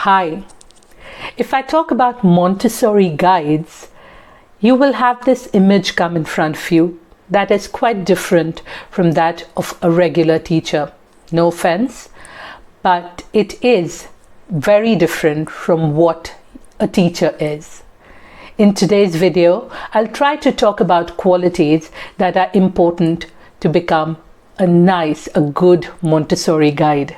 Hi. If I talk about Montessori guides, you will have this image come in front of you that is quite different from that of a regular teacher. No offense, but it is very different from what a teacher is. In today's video, I'll try to talk about qualities that are important to become a good Montessori guide.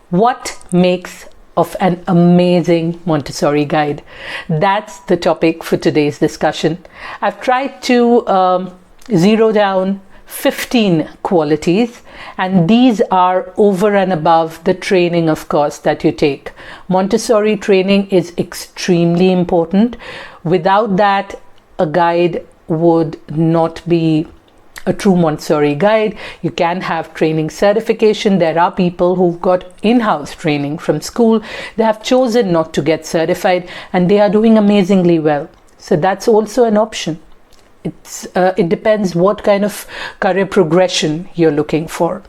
What makes of an amazing Montessori guide? That's the topic for today's discussion. I've tried to zero down 15 qualities, and these are over and above the training, of course, that you take. Montessori training is extremely important. Without that, a guide would not be a true Montessori guide. You can have training certification. There are people who've got in-house training from school. They have chosen not to get certified and they are doing amazingly well. So that's also an option. It depends what kind of career progression you're looking for.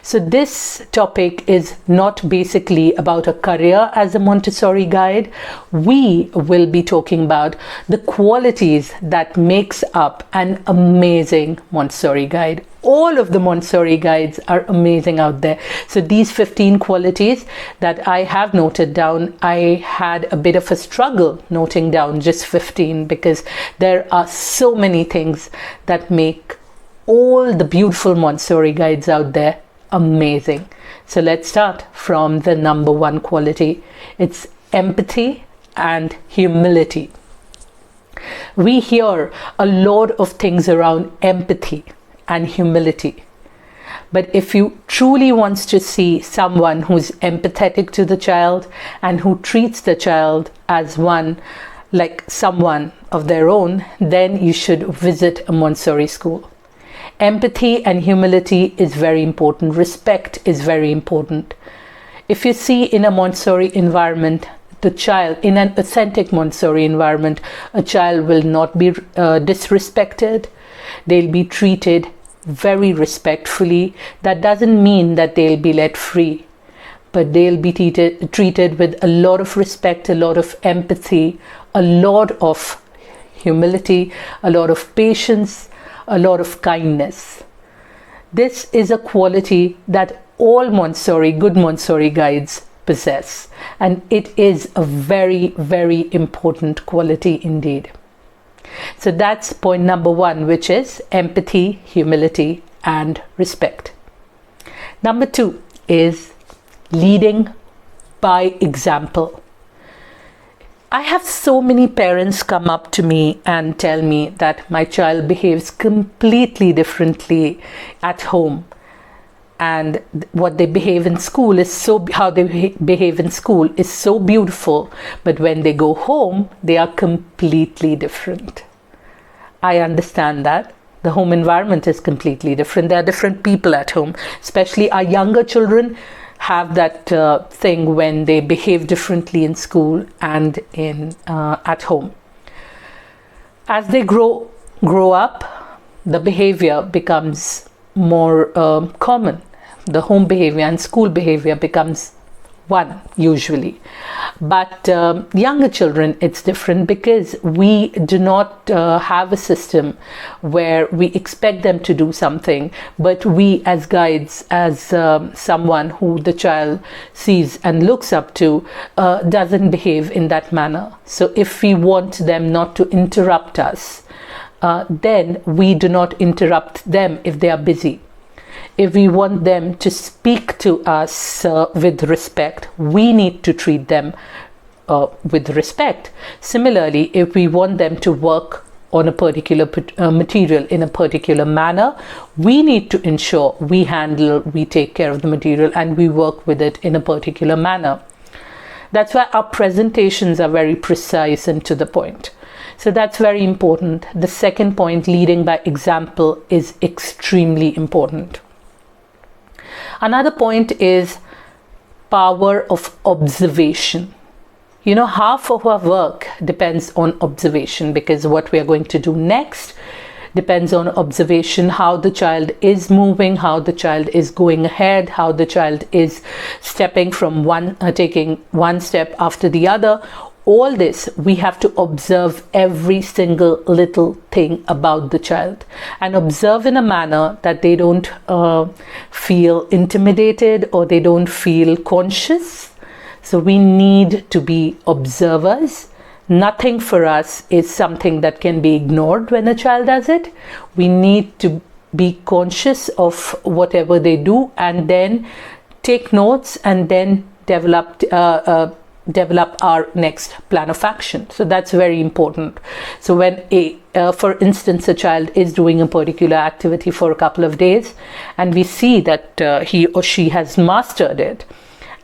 So this topic is not basically about a career as a Montessori guide. We will be talking about the qualities that makes up an amazing Montessori guide. All of the Montessori guides are amazing out there. So these 15 qualities that I have noted down, I had a bit of a struggle noting down just 15 because there are so many things that make all the beautiful Montessori guides out there amazing. So let's start from the number one quality. It's empathy and humility. We hear a lot of things around empathy and humility. But if you truly want to see someone who's empathetic to the child and who treats the child as someone of their own, then you should visit a Montessori school. Empathy and humility is very important. Respect is very important. If you see in a Montessori environment, the child, in an authentic Montessori environment, a child will not be disrespected. They'll be treated very respectfully. That doesn't mean that they'll be let free, but they'll be treated with a lot of respect, a lot of empathy, a lot of humility, a lot of patience, a lot of kindness. This is a quality that all good Montessori guides possess, and it is a very, very important quality indeed. So that's point number one, which is empathy, humility, and respect. Number two is leading by example. I have so many parents come up to me and tell me that my child behaves completely differently at home, and what they behave in school is how they behave in school is so beautiful, but when they go home, they are completely different. I understand that. The home environment is completely different. There are different people at home, especially our younger children have that thing when they behave differently in school and at home. As they grow up, the behavior becomes more common. The home behavior and school behavior becomes one usually. But younger children, it's different because we do not have a system where we expect them to do something, but we as guides, as someone who the child sees and looks up to, doesn't behave in that manner. So if we want them not to interrupt us, then we do not interrupt them if they are busy. If we want them to speak to us with respect, we need to treat them with respect. Similarly, if we want them to work on a particular material in a particular manner, we need to ensure we take care of the material and we work with it in a particular manner. That's why our presentations are very precise and to the point. So that's very important. The second point, leading by example, is extremely important. Another point is power of observation. You know, half of our work depends on observation, because what we are going to do next depends on observation, how the child is moving, how the child is going ahead, how the child is stepping from taking one step after the other. All this, we have to observe every single little thing about the child, and observe in a manner that they don't feel intimidated or they don't feel conscious. So we need to be observers. Nothing for us is something that can be ignored when a child does it. We need to be conscious of whatever they do, and then take notes, and then develop our next plan of action. So that's very important. So when for instance, a child is doing a particular activity for a couple of days, and we see that he or she has mastered it,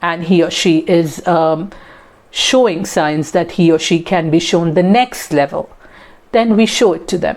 and he or she is showing signs that he or she can be shown the next level, then we show it to them.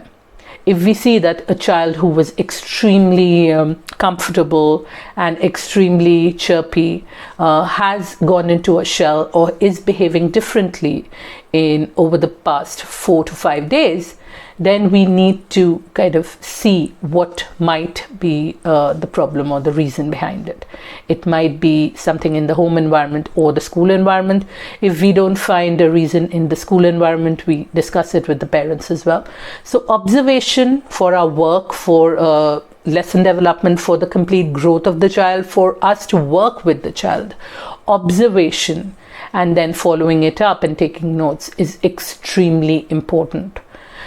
If we see that a child who was extremely comfortable and extremely chirpy has gone into a shell or is behaving differently over the past 4 to 5 days, then we need to kind of see what might be the problem or the reason behind it. It might be something in the home environment or the school environment. If we don't find a reason in the school environment, we discuss it with the parents as well. So observation for our work, for lesson development, for the complete growth of the child, for us to work with the child, observation and then following it up and taking notes is extremely important.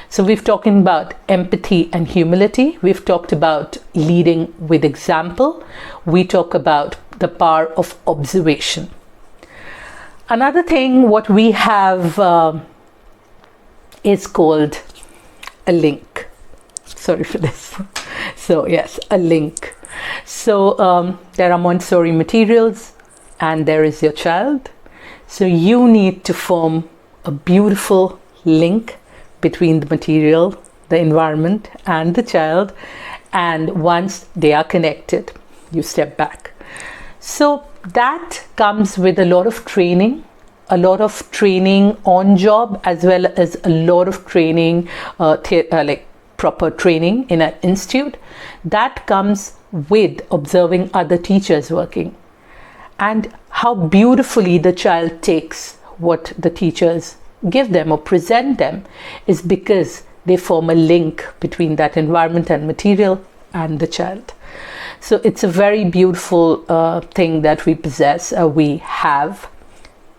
So we've talked about empathy and humility. We've talked about leading with example. We talk about the power of observation. Another thing, what we have is called a link. Sorry for this. So yes, a link. So there are Montessori materials, and there is your child. So you need to form a beautiful link between the material, the environment, and the child. And once they are connected, you step back. So that comes with a lot of training on job, as well as a lot of training, like proper training in an institute. That comes with observing other teachers working, and how beautifully the child takes what the teachers give them or present them, is because they form a link between that environment and material and the child. So it's a very beautiful thing that we possess, we have,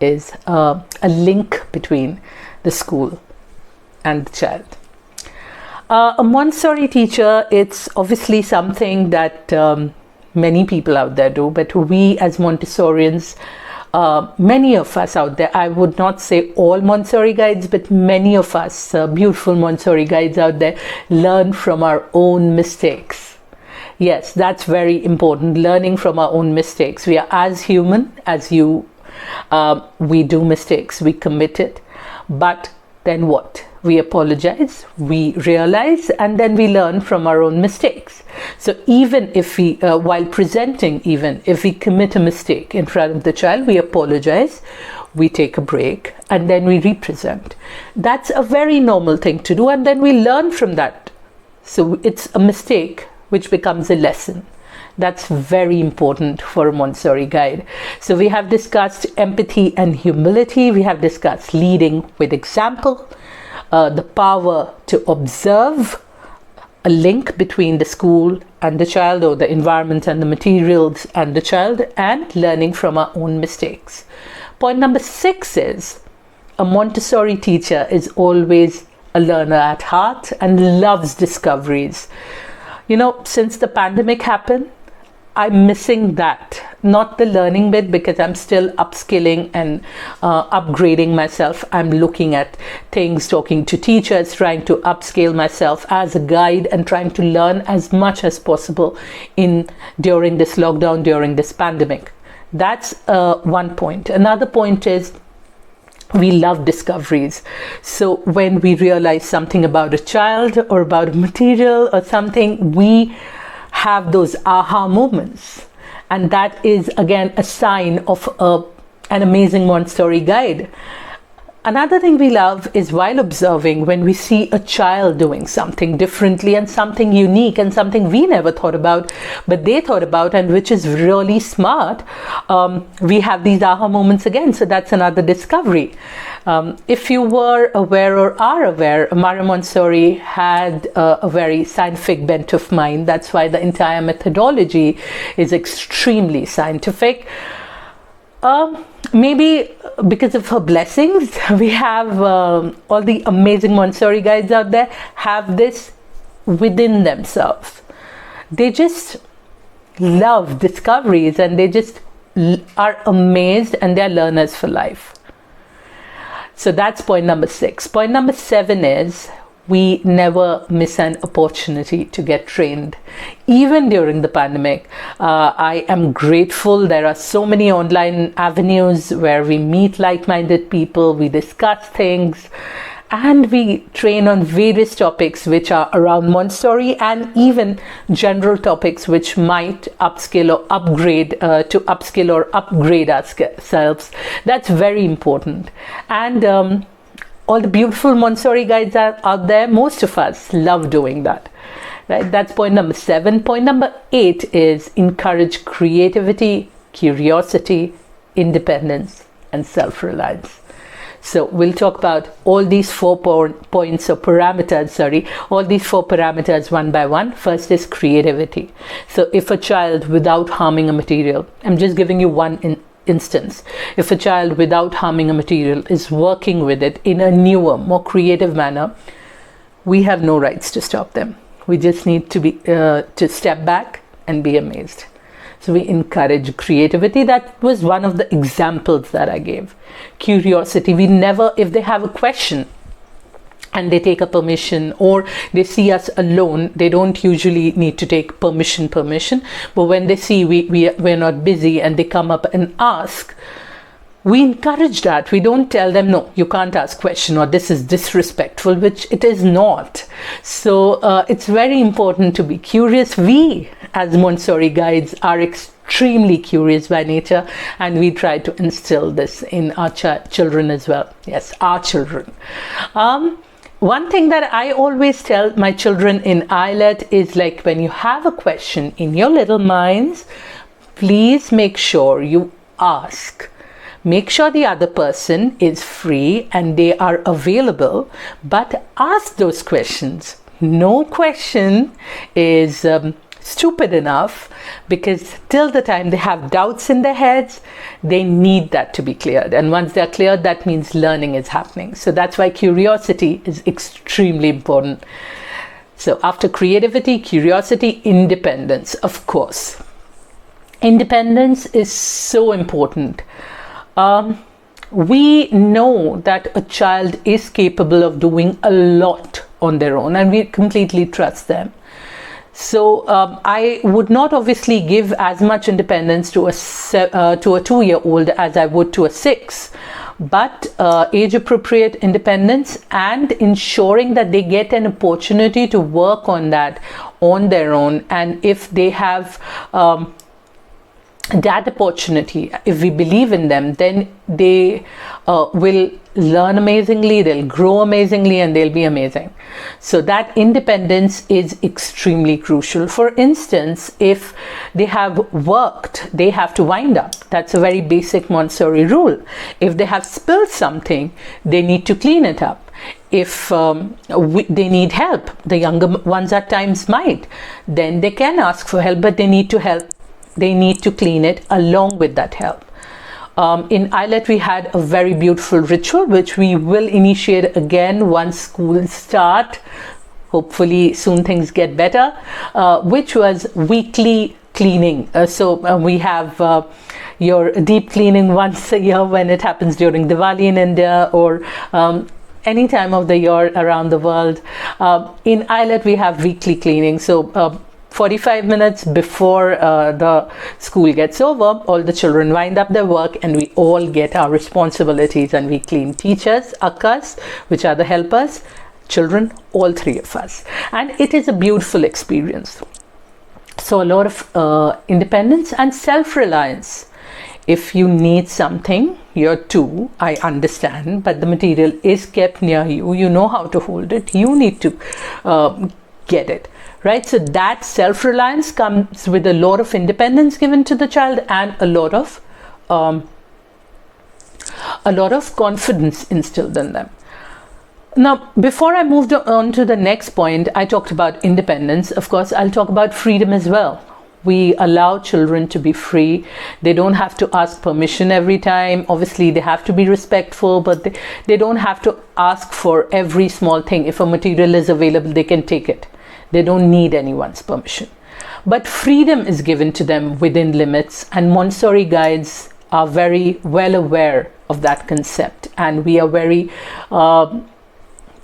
is a link between the school and the child. A Montessori teacher, it's obviously something that many people out there do, but we as Montessorians, many of us out there, I would not say all Montessori guides, but many of us beautiful Montessori guides out there learn from our own mistakes. Yes, that's very important, learning from our own mistakes. We are as human as you. We do mistakes, we commit it, but then what? We apologize, we realize, and then we learn from our own mistakes. So even if we, while presenting, even if we commit a mistake in front of the child, we apologize, we take a break, and then we represent. That's a very normal thing to do, and then we learn from that. So it's a mistake which becomes a lesson. That's very important for a Montessori guide. So we have discussed empathy and humility. We have discussed leading with example, the power to observe, a link between the school and the child, or the environment and the materials and the child, and learning from our own mistakes. Point number 6 is a Montessori teacher is always a learner at heart and loves discoveries. You know, since the pandemic happened, I'm missing that, not the learning bit, because I'm still upskilling and upgrading myself. I'm looking at things, talking to teachers, trying to upscale myself as a guide, and trying to learn as much as possible during this lockdown, during this pandemic. That's one point. Another point is we love discoveries. So when we realize something about a child or about a material or something, we have those aha moments, and that is again a sign of an amazing Montessori guide. Another thing we love is while observing, when we see a child doing something differently and something unique and something we never thought about, but they thought about, and which is really smart, we have these aha moments again. So that's another discovery. If you were aware or are aware, Maria Montessori had a very scientific bent of mind. That's why the entire methodology is extremely scientific. Maybe because of her blessings, we have all the amazing Montessori guides out there have this within themselves. They just love discoveries, and they just are amazed, and they're learners for life. So that's point number 6. Point number 7 is we never miss an opportunity to get trained. Even during the pandemic, I am grateful there are so many online avenues where we meet like-minded people, we discuss things, and we train on various topics which are around Montessori, and even general topics which might upskill or upgrade ourselves. That's very important. And all the beautiful Montessori guides are out there. Most of us love doing that, right? That's point number 7. Point number 8 is encourage creativity, curiosity, independence, and self-reliance. So we'll talk about all these 4 points or parameters, all these 4 parameters one by one. First is creativity. So if a child, without harming a material, I'm just giving you one instance. If a child, without harming a material, is working with it in a newer, more creative manner, we have no rights to stop them. We just need to step back and be amazed. So we encourage creativity. That was one of the examples that I gave. Curiosity. We never, if they have a question and they take a permission, or they see us alone, they don't usually need to take permission. But when they see we're not busy and they come up and ask, we encourage that. We don't tell them, no, you can't ask question, or this is disrespectful, which it is not. So it's very important to be curious. We, as Montessori guides, are extremely curious by nature, and we try to instill this in our children as well. Yes, our children. One thing that I always tell my children in IELTS is, like, when you have a question in your little minds, please make sure you ask. Make sure the other person is free and they are available, but ask those questions. No question is stupid enough, because till the time they have doubts in their heads, they need that to be cleared. And once they're cleared, that means learning is happening. So that's why curiosity is extremely important. So after creativity, curiosity, independence, of course. Independence is so important. We know that a child is capable of doing a lot on their own, and we completely trust them. So I would not obviously give as much independence to a 2-year-old as I would to a 6, but age-appropriate independence, and ensuring that they get an opportunity to work on that on their own. And if they have that opportunity, if we believe in them, then they will learn amazingly, they'll grow amazingly, and they'll be amazing. So that independence is extremely crucial. For instance, if they have worked, they have to wind up. That's a very basic Montessori rule. If they have spilled something, they need to clean it up. If they need help, the younger ones at times might, then they can ask for help, but they need to help. They need to clean it along with that help. In IELTS, we had a very beautiful ritual, which we will initiate again once schools start. Hopefully soon things get better, which was weekly cleaning. So we have your deep cleaning once a year when it happens during Diwali in India, or any time of the year around the world. In IELTS, we have weekly cleaning. So 45 minutes before the school gets over, all the children wind up their work, and we all get our responsibilities, and we clean. Teachers, akkas, which are the helpers, children, all 3 of us. And it is a beautiful experience. So a lot of independence and self-reliance. If you need something, year 2, I understand, but the material is kept near you. You know how to hold it. You need to get it, right? So that self-reliance comes with a lot of independence given to the child and a lot of confidence instilled in them. Now, before I moved on to the next point, I talked about independence. Of course, I'll talk about freedom as well. We allow children to be free. They don't have to ask permission every time. Obviously, they have to be respectful, but they don't have to ask for every small thing. If a material is available, they can take it. They don't need anyone's permission. But freedom is given to them within limits, and Montessori guides are very well aware of that concept, and we are very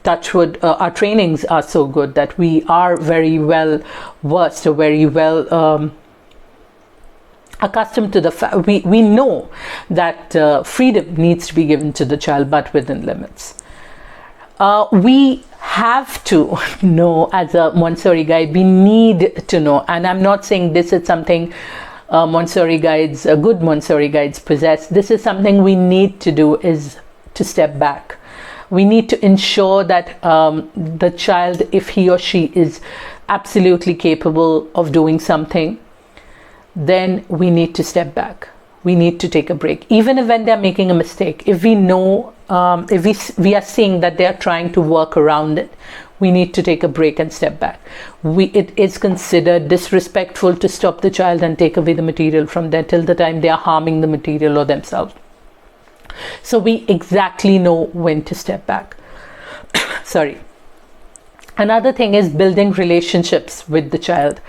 touchwood, our trainings are so good that we are very well versed, or very well accustomed to the fact. We know that freedom needs to be given to the child, but within limits. We have to know, as a Montessori guide, we need to know, and I'm not saying this is something Montessori guides, good Montessori guides possess. This is something we need to do, is to step back. We need to ensure that the child, if he or she is absolutely capable of doing something, then we need to step back. We need to take a break. Even if when they're making a mistake, if we know, if we are seeing that they're trying to work around it, we need to take a break and step back. It is considered disrespectful to stop the child and take away the material from them till the time they are harming the material or themselves. So we exactly know when to step back. Sorry. Another thing is building relationships with the child.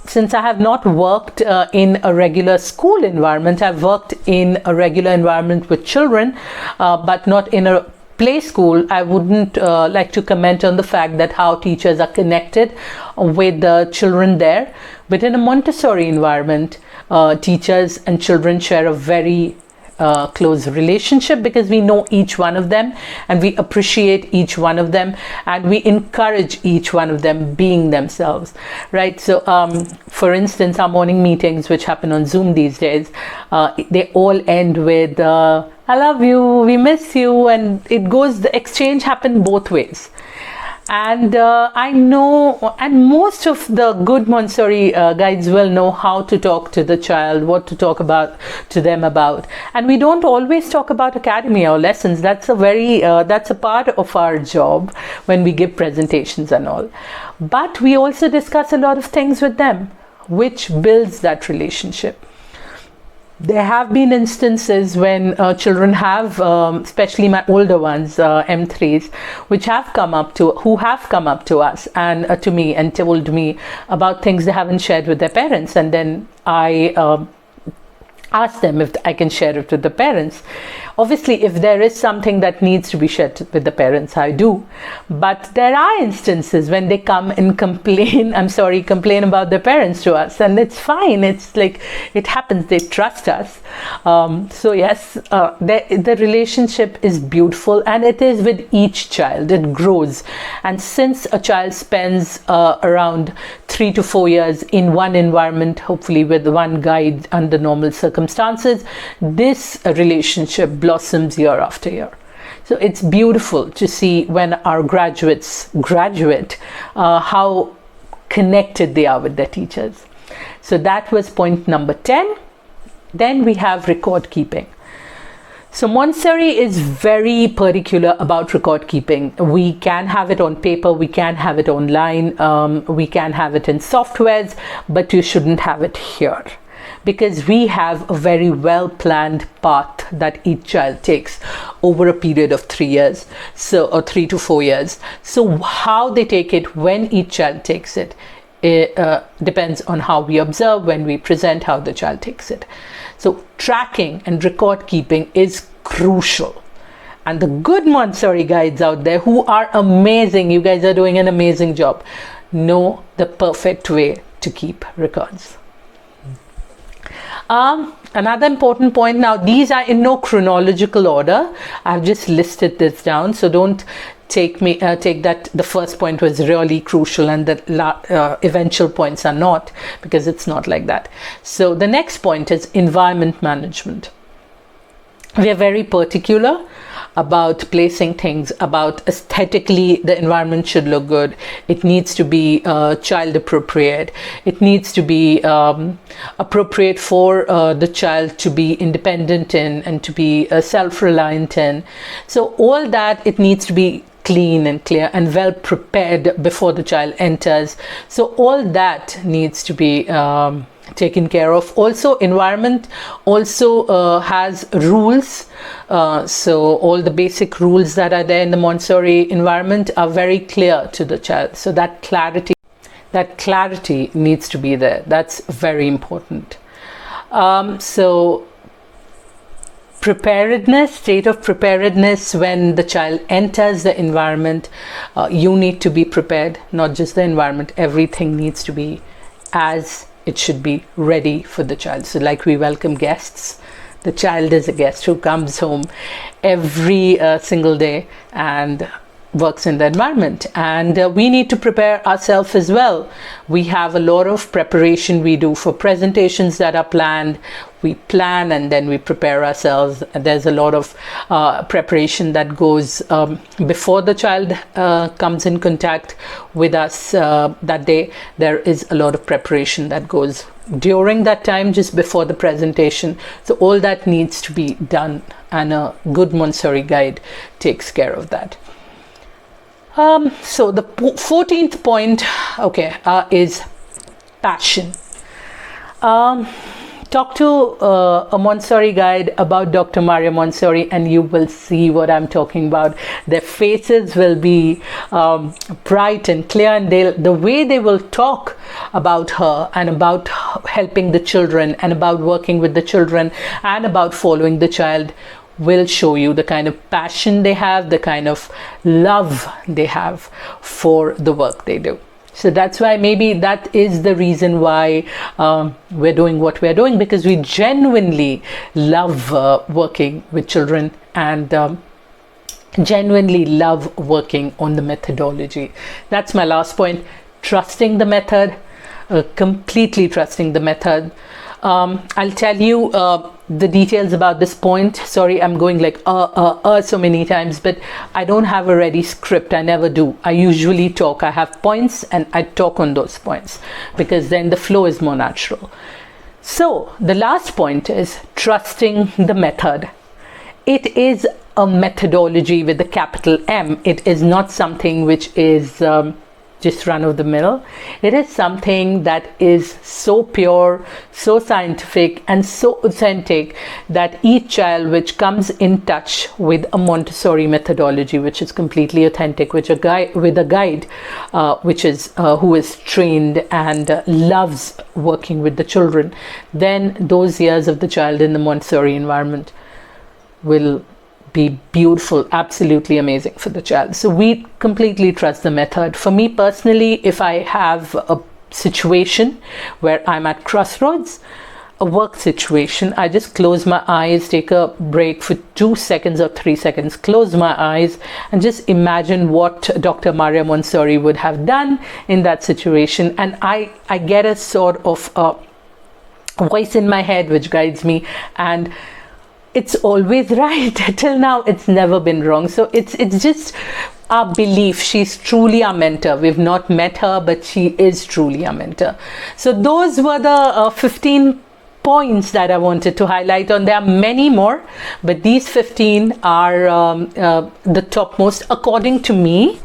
Since I have not worked in a regular school environment, I've worked in a regular environment with children, but not in a play school. I wouldn't like to comment on the fact that how teachers are connected with the children there. But in a Montessori environment, teachers and children share a very close relationship, because we know each one of them and we appreciate each one of them and we encourage each one of them being themselves, right? So for instance, our morning meetings, which happen on Zoom these days, they all end with I love you, we miss you, and it goes, the exchange happened both ways. And I know, and most of the good Montessori guides will know how to talk to the child, what to talk about to them about. And we don't always talk about academia or lessons. That's a very, that's a part of our job when we give presentations and all. But we also discuss a lot of things with them, which builds that relationship. There have been instances when children have, especially my older ones, M3s, who have come up to us and to me and told me about things they haven't shared with their parents, and then I ask them if I can share it with the parents. Obviously, if there is something that needs to be shared with the parents, I do. But there are instances when they come and complain about their parents to us, and it's fine. It's like, it happens. They trust us. So yes, the relationship is beautiful, and it is with each child. It grows. And since a child spends around 3 to 4 years in one environment, hopefully with one guide under normal circumstances, this relationship blossoms year after year. So it's beautiful to see when our graduates graduate, how connected they are with their teachers. So that was point number 10. Then we have record keeping. So Montessori is very particular about record keeping. We can have it on paper, we can have it online, we can have it in softwares, but you shouldn't have it here, because we have a very well planned path that each child takes over a period of 3 years, or 3 to 4 years. So how they take it, when each child takes it, depends on how we observe, when we present, how the child takes it. So tracking and record keeping is crucial. And the good Montessori guides out there, who are amazing, you guys are doing an amazing job, know the perfect way to keep records. Another important point, now these are in no chronological order, I've just listed this down, so don't take that the first point was really crucial and the eventual points are not, because it's not like that. So the next point is environment management. We are very particular about placing things, about aesthetically the environment should look good. It needs to be child appropriate. It needs to be appropriate for the child to be independent in and to be self-reliant in. So all that, it needs to be clean and clear and well prepared before the child enters. So all that needs to be taken care of. Also, environment also has rules. So all the basic rules that are there in the Montessori environment are very clear to the child. So that clarity needs to be there. That's very important. So preparedness, state of preparedness, when the child enters the environment, you need to be prepared. Not just the environment, everything needs to be as it should be, ready for the child. So like we welcome guests, the child is a guest who comes home every single day and works in the environment, and we need to prepare ourselves as well. We have a lot of preparation we do for presentations that are planned. We plan and then we prepare ourselves. There's a lot of preparation that goes before the child comes in contact with us that day. There is a lot of preparation that goes during that time, just before the presentation. So all that needs to be done, and a good Montessori guide takes care of that. So the 14th point, is passion. Talk to a Montessori guide about Dr. Maria Montessori and you will see what I'm talking about. Their faces will be bright and clear, and the way they will talk about her and about helping the children and about working with the children and about following the child will show you the kind of passion they have, the kind of love they have for the work they do. So that's why, maybe that is the reason why we're doing what we're doing, because we genuinely love working with children and genuinely love working on the methodology. That's my last point. Trusting the method, completely trusting the method. I'll tell you the details about this point. Sorry, I'm going like so many times, but I don't have a ready script. I never do. I usually talk. I have points and I talk on those points because then the flow is more natural. So the last point is trusting the method. It is a methodology with a capital M. It is not something which is just run of the mill. It is something that is so pure, so scientific and so authentic that each child which comes in touch with a Montessori methodology, which is completely authentic, with a guide which is who is trained and loves working with the children, then those years of the child in the Montessori environment will be beautiful, absolutely amazing for the child. So we completely trust the method. For me personally, if I have a situation where I'm at crossroads, a work situation, I just close my eyes, take a break for 2 seconds or 3 seconds, close my eyes and just imagine what Dr. Maria Montessori would have done in that situation, and I get a sort of voice in my head which guides me, and it's always right. Till now it's never been wrong. So it's just our belief. She's truly our mentor. We've not met her, but she is truly our mentor. So those were the 15 points that I wanted to highlight on. There are many more, but these 15 are the topmost according to me.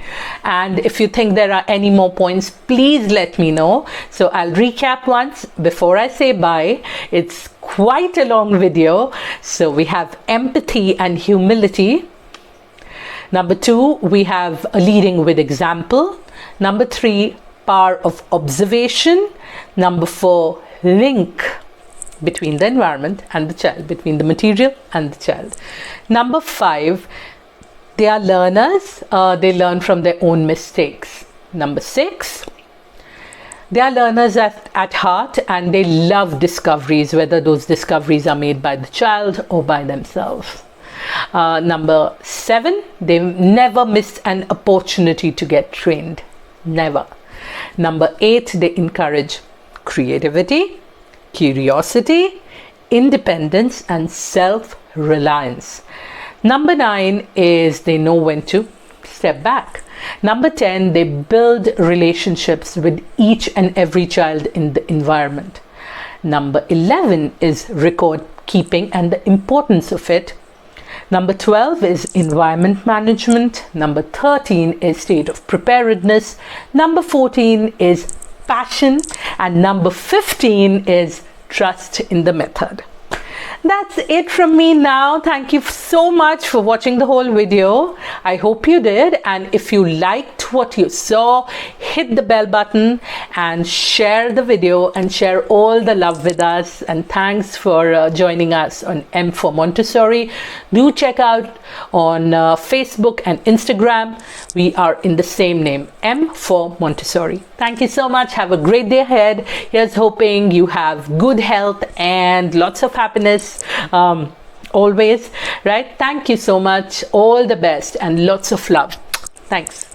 And if you think there are any more points, please let me know. So I'll recap once before I say bye. It's quite a long video. So we have empathy and humility. Number 2, we have a leading with example. Number 3, power of observation. Number 4, link between the environment and the child, between the material and the child. Number 5, they are learners. They learn from their own mistakes. Number 6, they are learners at heart and they love discoveries, whether those discoveries are made by the child or by themselves. Number 7, they never missed an opportunity to get trained. Never. Number 8, they encourage creativity, curiosity, independence, and self-reliance. Number 9 is they know when to step back. Number 10, they build relationships with each and every child in the environment. Number 11 is record keeping and the importance of it. Number 12 is environment management. Number 13 is state of preparedness. Number 14 is passion. And number 15 is trust in the method. That's it from me now. Thank you so much for watching the whole video. I hope you did. And if you liked what you saw, hit the bell button and share the video and share all the love with us. And thanks for joining us on M for Montessori. Do check out on Facebook and Instagram. We are in the same name, M for Montessori. Thank you so much. Have a great day ahead. Here's hoping you have good health and lots of happiness always, right? Thank you so much. All the best and lots of love. Thanks.